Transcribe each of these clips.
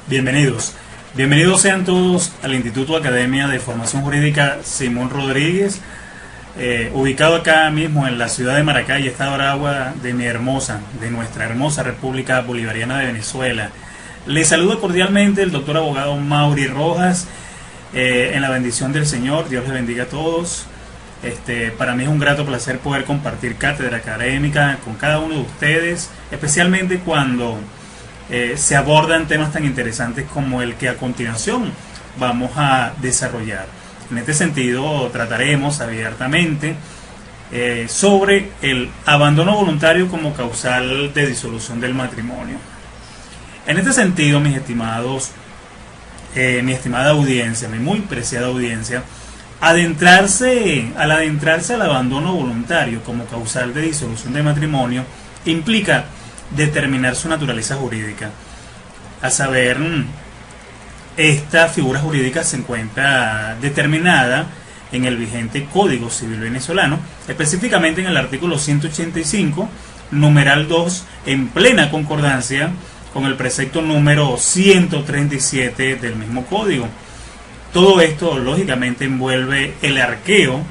Bienvenidos. Bienvenidos sean todos al Instituto Academia de Formación Jurídica Simón Rodríguez, ubicado acá mismo en la ciudad de Maracay, estado Aragua, de nuestra hermosa República Bolivariana de Venezuela. Les saluda cordialmente el doctor abogado Mauri Rojas, en la bendición del Señor. Dios les bendiga a todos. Para mí es un grato placer poder compartir cátedra académica con cada uno de ustedes, especialmente cuando se abordan temas tan interesantes como el que a continuación vamos a desarrollar. En este sentido trataremos abiertamente sobre el abandono voluntario como causal de disolución del matrimonio. En este sentido, mis estimados, mi estimada audiencia, mi muy preciada audiencia, al adentrarse al abandono voluntario como causal de disolución del matrimonio implica determinar su naturaleza jurídica. A saber, esta figura jurídica se encuentra determinada en el vigente Código Civil venezolano, específicamente en el artículo 185, numeral 2, en plena concordancia con el precepto número 137 del mismo código. Todo esto, lógicamente, envuelve el arqueo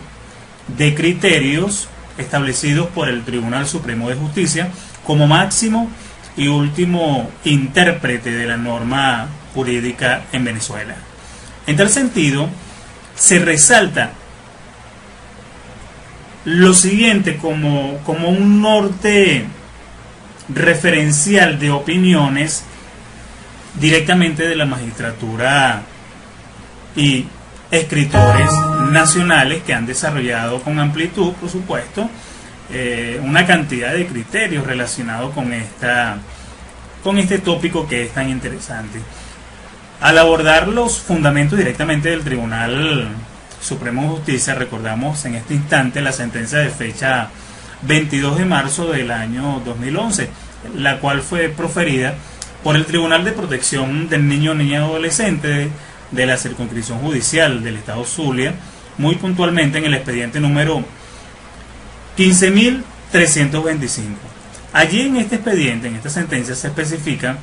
de criterios establecidos por el Tribunal Supremo de Justicia como máximo y último intérprete de la norma jurídica en Venezuela. En tal sentido, se resalta lo siguiente como un norte referencial de opiniones directamente de la magistratura y escritores nacionales que han desarrollado con amplitud, por supuesto, una cantidad de criterios relacionados con este tópico que es tan interesante. Al abordar los fundamentos directamente del Tribunal Supremo de Justicia, recordamos en este instante la sentencia de fecha 22 de marzo del año 2011, la cual fue proferida por el Tribunal de Protección del Niño, Niña y Adolescente de la Circunscripción Judicial del Estado Zulia, muy puntualmente en el expediente número 15.325. Allí en este expediente, en esta sentencia, se especifica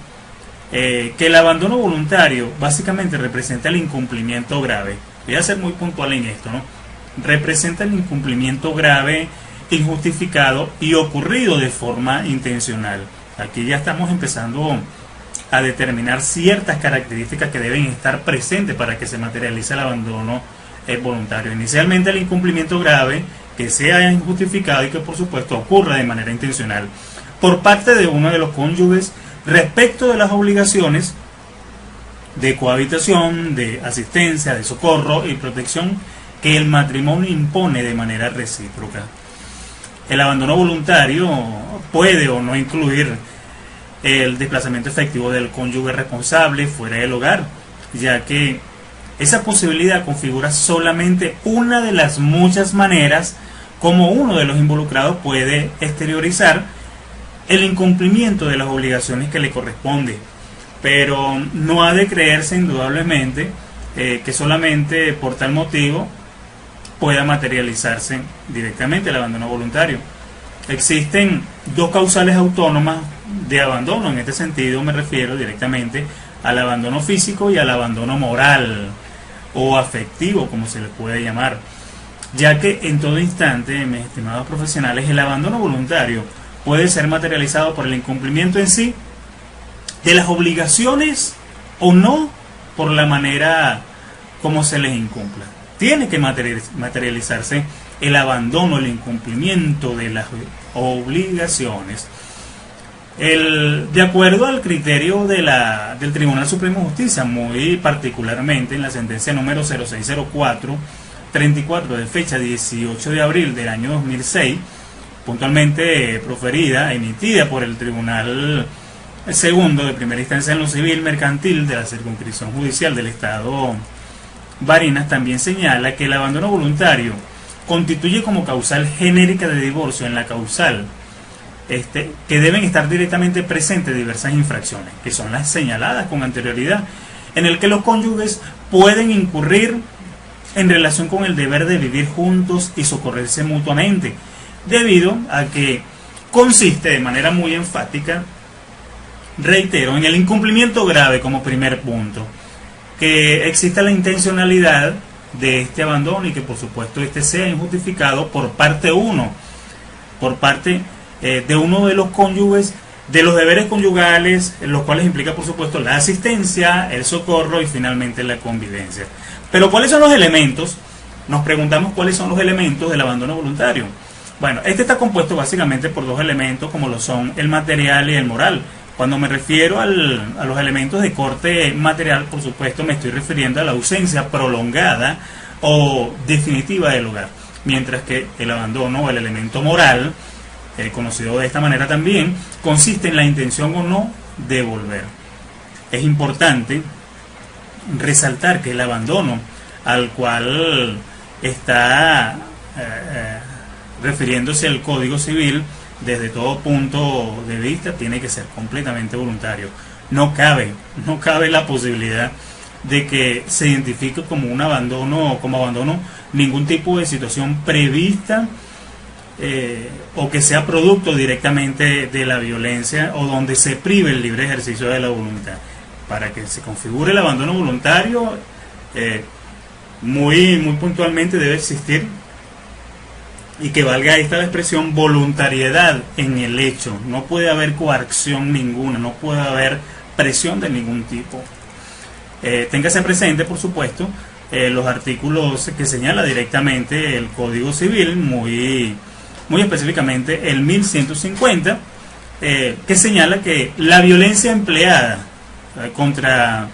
que el abandono voluntario básicamente representa el incumplimiento grave. Voy a ser muy puntual en esto, ¿no? Representa el incumplimiento grave, injustificado y ocurrido de forma intencional. Aquí ya estamos empezando a determinar ciertas características que deben estar presentes para que se materialice el abandono voluntario. Inicialmente, el incumplimiento grave, que sea injustificado y que por supuesto ocurra de manera intencional por parte de uno de los cónyuges respecto de las obligaciones de cohabitación, de asistencia, de socorro y protección que el matrimonio impone de manera recíproca. El abandono voluntario puede o no incluir el desplazamiento efectivo del cónyuge responsable fuera del hogar, ya que esa posibilidad configura solamente una de las muchas maneras como uno de los involucrados puede exteriorizar el incumplimiento de las obligaciones que le corresponde. Pero no ha de creerse indudablemente que solamente por tal motivo pueda materializarse directamente el abandono voluntario. Existen dos causales autónomas de abandono. En este sentido me refiero directamente al abandono físico y al abandono moral o afectivo, como se le puede llamar, ya que en todo instante, mis estimados profesionales, el abandono voluntario puede ser materializado por el incumplimiento en sí de las obligaciones o no por la manera como se les incumpla. Tiene que materializarse el abandono, el incumplimiento de las obligaciones. De acuerdo al criterio del Tribunal Supremo de Justicia, muy particularmente en la sentencia número 0604-34 de fecha 18 de abril del año 2006, puntualmente proferida, emitida por el Tribunal Segundo de Primera Instancia en lo Civil Mercantil de la Circunscripción Judicial del Estado Barinas, también señala que el abandono voluntario constituye como causal genérica de divorcio en la causal que deben estar directamente presentes diversas infracciones, que son las señaladas con anterioridad, en el que los cónyuges pueden incurrir en relación con el deber de vivir juntos y socorrerse mutuamente, debido a que consiste de manera muy enfática reitero, en el incumplimiento grave como primer punto, que exista la intencionalidad de este abandono y que por supuesto este sea injustificado por parte de uno de los cónyuges, de los deberes conyugales, los cuales implica por supuesto la asistencia, el socorro y finalmente la convivencia. Pero ¿cuáles son los elementos? Nos preguntamos cuáles son los elementos del abandono voluntario. Bueno, este está compuesto básicamente por dos elementos como lo son el material y el moral. Cuando me refiero a los elementos de corte material, por supuesto me estoy refiriendo a la ausencia prolongada o definitiva del hogar, mientras que el abandono o el elemento moral, conocido de esta manera también, consiste en la intención o no de volver. Es importante resaltar que el abandono al cual está refiriéndose el Código Civil, desde todo punto de vista, tiene que ser completamente voluntario. No cabe la posibilidad de que se identifique como abandono ningún tipo de situación prevista o que sea producto directamente de la violencia o donde se prive el libre ejercicio de la voluntad. Para que se configure el abandono voluntario, muy puntualmente debe existir, y que valga esta la expresión, voluntariedad en el hecho. No puede haber coacción ninguna, no puede haber presión de ningún tipo. Téngase presente, por supuesto, los artículos que señala directamente el Código Civil, muy específicamente el 1150, que señala que la violencia empleada contra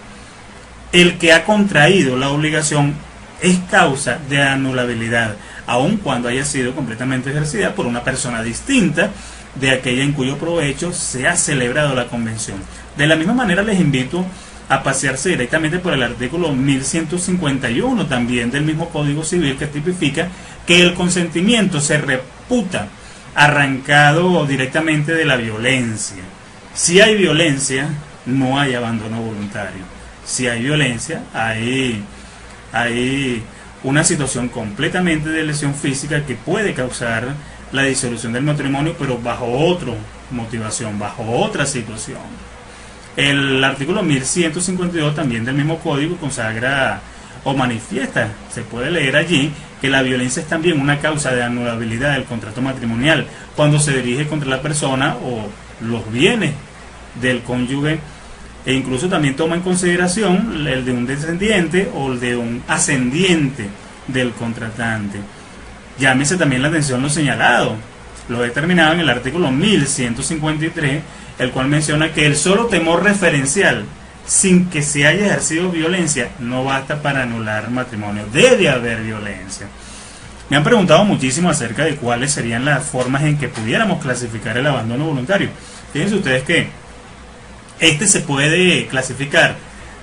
el que ha contraído la obligación es causa de anulabilidad, aun cuando haya sido completamente ejercida por una persona distinta de aquella en cuyo provecho se ha celebrado la convención. De la misma manera les invito a pasearse directamente por el artículo 1151 también del mismo Código Civil, que tipifica que el consentimiento se reputa arrancado directamente de la violencia. Si hay violencia, no hay abandono voluntario. Si hay violencia, hay una situación completamente de lesión física que puede causar la disolución del matrimonio, pero bajo otra motivación, bajo otra situación. El artículo 1152 también del mismo código consagra o manifiesta, se puede leer allí, que la violencia es también una causa de anulabilidad del contrato matrimonial cuando se dirige contra la persona o los bienes del cónyuge, e incluso también toma en consideración el de un descendiente o el de un ascendiente del contratante. Llámese también la atención lo señalado, lo determinado en el artículo 1153, el cual menciona que el solo temor referencial, sin que se haya ejercido violencia, no basta para anular matrimonio. Debe haber violencia. Me han preguntado muchísimo acerca de cuáles serían las formas en que pudiéramos clasificar el abandono voluntario. Fíjense ustedes que este se puede clasificar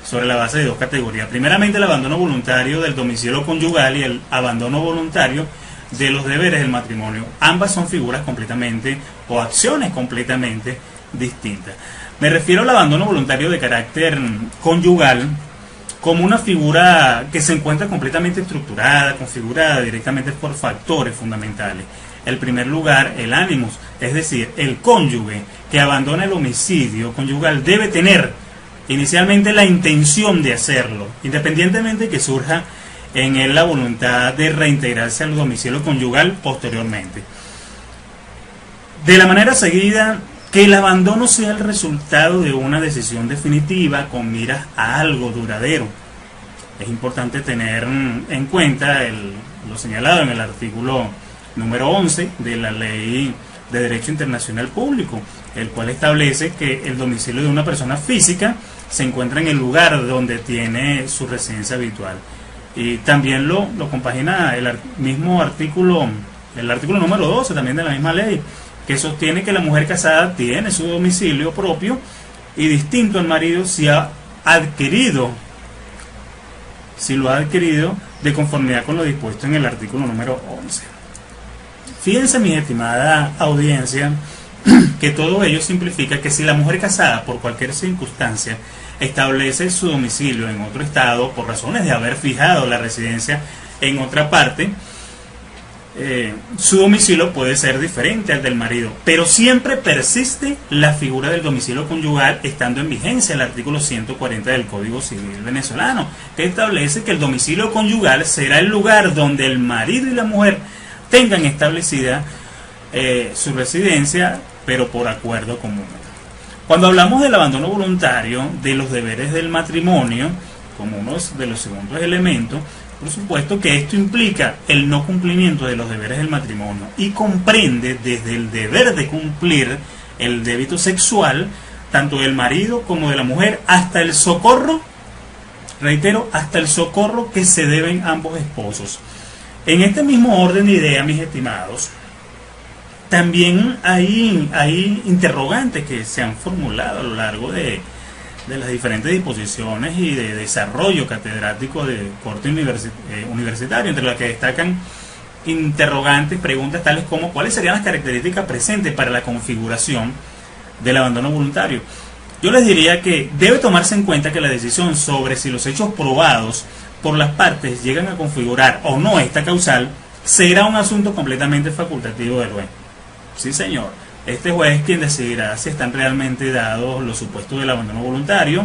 sobre la base de dos categorías. Primeramente, el abandono voluntario del domicilio conyugal y el abandono voluntario de los deberes del matrimonio. Ambas son figuras completamente o acciones completamente distintas. Me refiero al abandono voluntario de carácter conyugal como una figura que se encuentra completamente estructurada, configurada directamente por factores fundamentales. En primer lugar, el ánimos, es decir, el cónyuge que abandona el homicidio conyugal debe tener inicialmente la intención de hacerlo, independientemente de que surja en él la voluntad de reintegrarse al domicilio conyugal posteriormente. De la manera seguida, que el abandono sea el resultado de una decisión definitiva con miras a algo duradero. Es importante tener en cuenta lo señalado en el artículo número 11 de la Ley de Derecho Internacional Público, el cual establece que el domicilio de una persona física se encuentra en el lugar donde tiene su residencia habitual. Y también lo compagina el mismo artículo, el artículo número 12 también de la misma ley, que sostiene que la mujer casada tiene su domicilio propio y distinto al marido si lo ha adquirido de conformidad con lo dispuesto en el artículo número 11. Fíjense, mi estimada audiencia, que todo ello simplifica que si la mujer casada por cualquier circunstancia establece su domicilio en otro estado por razones de haber fijado la residencia en otra parte, su domicilio puede ser diferente al del marido, pero siempre persiste la figura del domicilio conyugal, estando en vigencia el artículo 140 del Código Civil venezolano, que establece que el domicilio conyugal será el lugar donde el marido y la mujer tengan establecida su residencia, pero por acuerdo común. Cuando hablamos del abandono voluntario de los deberes del matrimonio, como uno de los segundos elementos, por supuesto que esto implica el no cumplimiento de los deberes del matrimonio y comprende desde el deber de cumplir el débito sexual, tanto del marido como de la mujer, hasta el socorro, reitero, hasta el socorro que se deben ambos esposos. En este mismo orden de ideas, mis estimados, también hay interrogantes que se han formulado a lo largo de las diferentes disposiciones y de desarrollo catedrático de corte universitario, entre las que destacan interrogantes, preguntas tales como cuáles serían las características presentes para la configuración del abandono voluntario. Yo les diría que debe tomarse en cuenta que la decisión sobre si los hechos probados por las partes llegan a configurar o no esta causal será un asunto completamente facultativo del juez. Sí, señor. Este juez es quien decidirá si están realmente dados los supuestos del abandono voluntario.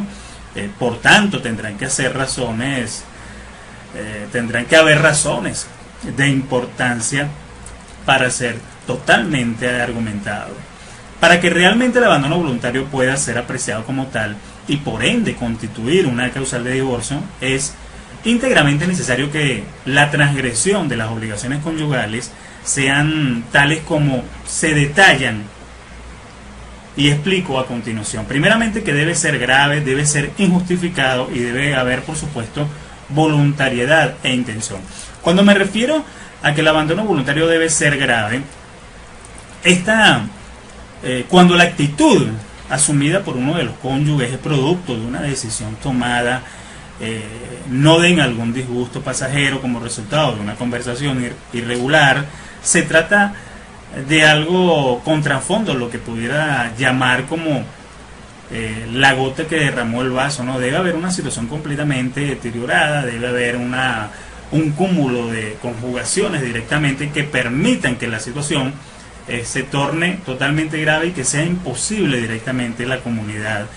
Por tanto, tendrán que haber razones de importancia para ser totalmente argumentado. Para que realmente el abandono voluntario pueda ser apreciado como tal y por ende constituir una causal de divorcio, es íntegramente necesario que la transgresión de las obligaciones conyugales sean tales como se detallan y explico a continuación. Primeramente, que debe ser grave, debe ser injustificado y debe haber, por supuesto, voluntariedad e intención. Cuando me refiero a que el abandono voluntario debe ser grave, cuando la actitud asumida por uno de los cónyuges es producto de una decisión tomada no den algún disgusto pasajero como resultado de una conversación irregular, se trata de algo con trasfondo, lo que pudiera llamar como la gota que derramó el vaso, ¿no? Debe haber una situación completamente deteriorada, debe haber un cúmulo de conjugaciones directamente que permitan que la situación se torne totalmente grave y que sea imposible directamente la comunidad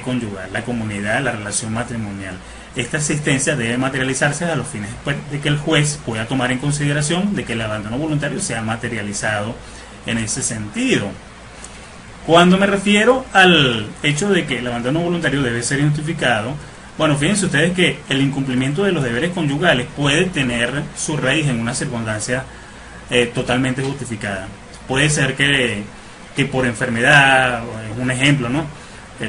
conyugal, la comunidad, la relación matrimonial. Esta asistencia debe materializarse a los fines de que el juez pueda tomar en consideración de que el abandono voluntario sea materializado en ese sentido. Cuando me refiero al hecho de que el abandono voluntario debe ser justificado, bueno, fíjense ustedes que el incumplimiento de los deberes conyugales puede tener su raíz en una circunstancia totalmente justificada. Puede ser que por enfermedad, es un ejemplo, ¿no?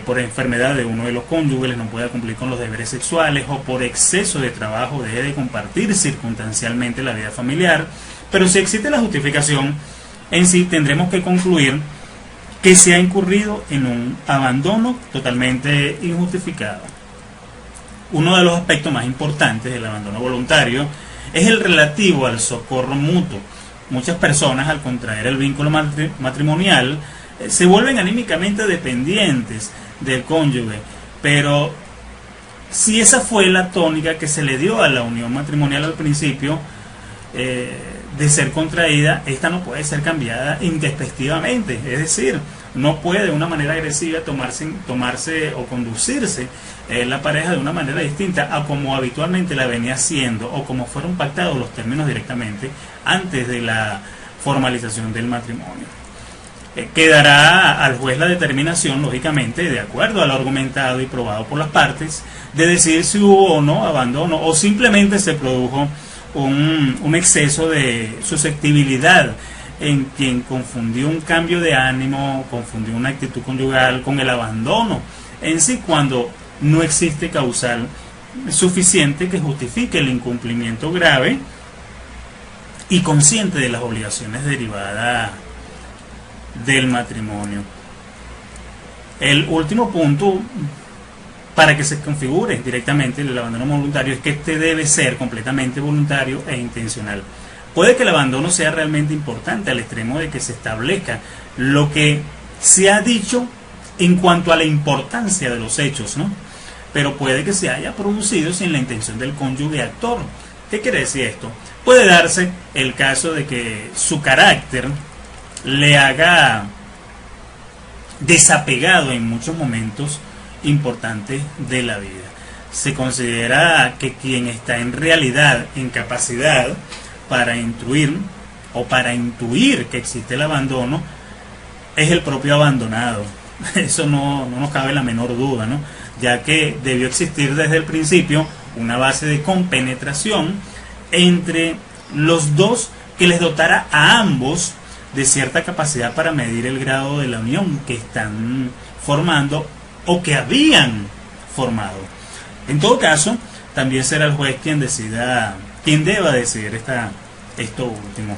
Por enfermedad de uno de los cónyuges no pueda cumplir con los deberes sexuales, o por exceso de trabajo deje de compartir circunstancialmente la vida familiar. Pero si existe la justificación en sí, tendremos que concluir que se ha incurrido en un abandono totalmente injustificado. Uno de los aspectos más importantes del abandono voluntario es el relativo al socorro mutuo. Muchas personas, al contraer el vínculo matrimonial, se vuelven anímicamente dependientes del cónyuge, pero si esa fue la tónica que se le dio a la unión matrimonial al principio de ser contraída, esta no puede ser cambiada intempestivamente, es decir, no puede de una manera agresiva tomarse o conducirse la pareja de una manera distinta a como habitualmente la venía haciendo o como fueron pactados los términos directamente antes de la formalización del matrimonio. Quedará al juez la determinación, lógicamente, de acuerdo a lo argumentado y probado por las partes, de decir si hubo o no abandono, o simplemente se produjo un exceso de susceptibilidad en quien confundió un cambio de ánimo, confundió una actitud conyugal con el abandono en sí, cuando no existe causal suficiente que justifique el incumplimiento grave y consciente de las obligaciones derivadas del matrimonio. El último punto para que se configure directamente el abandono voluntario es que este debe ser completamente voluntario e intencional. Puede que el abandono sea realmente importante al extremo de que se establezca lo que se ha dicho en cuanto a la importancia de los hechos, ¿no? Pero puede que se haya producido sin la intención del cónyuge actor. ¿Qué quiere decir esto? Puede darse el caso de que su carácter le haga desapegado en muchos momentos importantes de la vida. Se considera que quien está en realidad en capacidad para intuir o para intuir que existe el abandono es el propio abandonado. Eso no nos cabe la menor duda, ¿no? Ya que debió existir desde el principio una base de compenetración entre los dos que les dotara a ambos de cierta capacidad para medir el grado de la unión que están formando o que habían formado. En todo caso, también será el juez quien deba decidir esto último.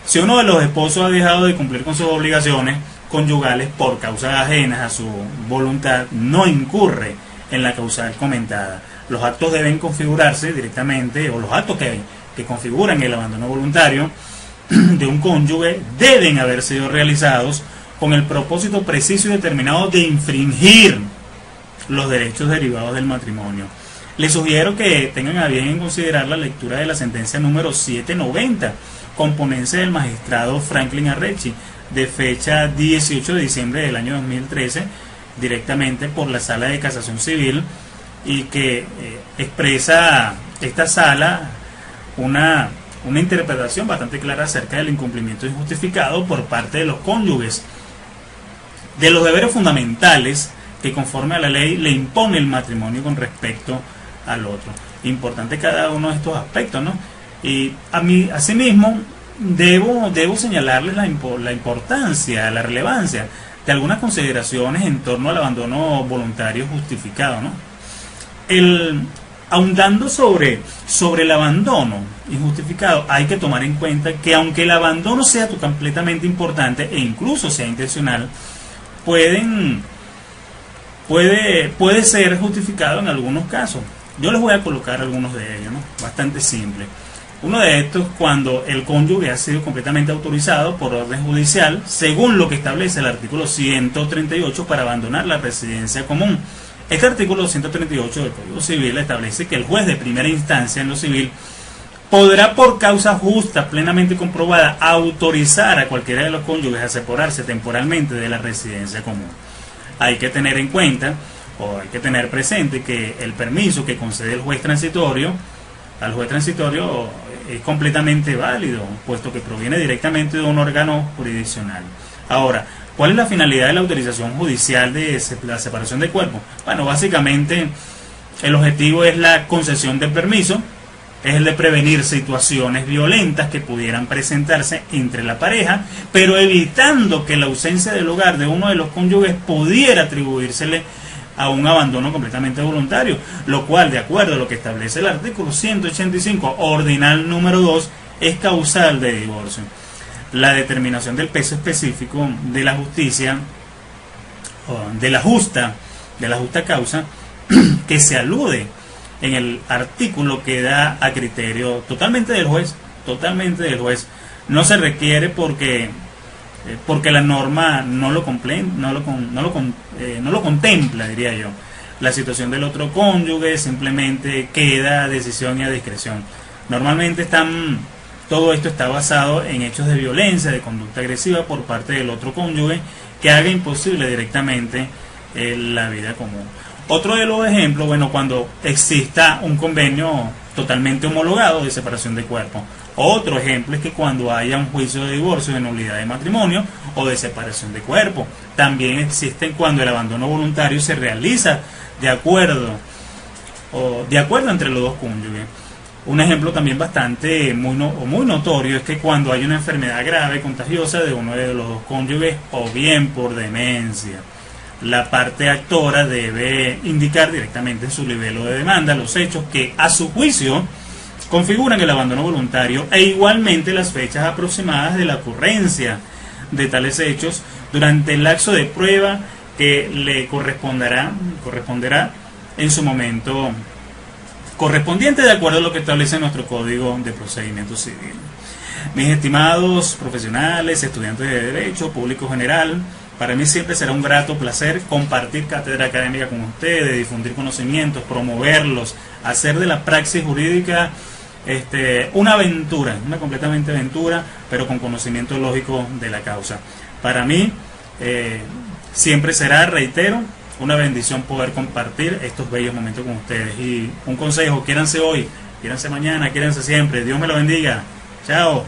Si uno de los esposos ha dejado de cumplir con sus obligaciones conyugales por causas ajenas a su voluntad, no incurre en la causal comentada. Los actos deben configurarse directamente, o los actos que configuran el abandono voluntario de un cónyuge deben haber sido realizados con el propósito preciso y determinado de infringir los derechos derivados del matrimonio. Les sugiero que tengan a bien en considerar la lectura de la sentencia número 790, con ponencia del magistrado Franklin Arrecchi, de fecha 18 de diciembre del año 2013, directamente por la Sala de Casación Civil, y que expresa esta sala una interpretación bastante clara acerca del incumplimiento injustificado por parte de los cónyuges de los deberes fundamentales que conforme a la ley le impone el matrimonio con respecto al otro. Importante cada uno de estos aspectos, ¿no? Y asimismo debo señalarles la importancia, la relevancia de algunas consideraciones en torno al abandono voluntario justificado, ¿no? Ahondando sobre el abandono injustificado, hay que tomar en cuenta que aunque el abandono sea completamente importante e incluso sea intencional, puede ser justificado en algunos casos. Yo les voy a colocar algunos de ellos, ¿no? Bastante simple. Uno de estos, cuando el cónyuge ha sido completamente autorizado por orden judicial, según lo que establece el artículo 138 para abandonar la residencia común. Este artículo 138 del Código Civil establece que el juez de primera instancia en lo civil podrá, por causa justa, plenamente comprobada, autorizar a cualquiera de los cónyuges a separarse temporalmente de la residencia común. Hay que tener en cuenta, o hay que tener presente, que el permiso que concede el juez transitorio al juez transitorio es completamente válido, puesto que proviene directamente de un órgano jurisdiccional. Ahora, ¿cuál es la finalidad de la autorización judicial de la separación de cuerpos? Bueno, básicamente el objetivo es la concesión del permiso, es el de prevenir situaciones violentas que pudieran presentarse entre la pareja, pero evitando que la ausencia del hogar de uno de los cónyuges pudiera atribuírsele a un abandono completamente voluntario, lo cual, de acuerdo a lo que establece el artículo 185, ordinal número 2, es causal de divorcio. La determinación del peso específico de la justicia, de la justa causa, que se alude en el artículo, queda a criterio totalmente del juez, no se requiere porque la norma no lo contempla, diría yo. La situación del otro cónyuge simplemente queda a decisión y a discreción. Normalmente todo esto está basado en hechos de violencia, de conducta agresiva por parte del otro cónyuge, que haga imposible directamente la vida común. Otro de los ejemplos, cuando exista un convenio totalmente homologado de separación de cuerpos. Otro ejemplo es que cuando haya un juicio de divorcio, de nulidad de matrimonio o de separación de cuerpo. También existen cuando el abandono voluntario se realiza de acuerdo entre los dos cónyuges. Un ejemplo también muy notorio es que cuando hay una enfermedad grave contagiosa de uno de los dos cónyuges, o bien por demencia, la parte actora debe indicar directamente en su libelo de demanda los hechos que a su juicio configuran el abandono voluntario, e igualmente las fechas aproximadas de la ocurrencia de tales hechos durante el lapso de prueba que le corresponderá en su momento correspondiente, de acuerdo a lo que establece nuestro Código de Procedimiento Civil. Mis estimados profesionales, estudiantes de Derecho, público general, para mí siempre será un grato placer compartir cátedra académica con ustedes, difundir conocimientos, promoverlos, hacer de la praxis jurídica una aventura, una completamente aventura, pero con conocimiento lógico de la causa. Para mí, siempre será, reitero, una bendición poder compartir estos bellos momentos con ustedes. Y un consejo: quiéranse hoy, quiéranse mañana, quiéranse siempre. Dios me lo bendiga. Chao.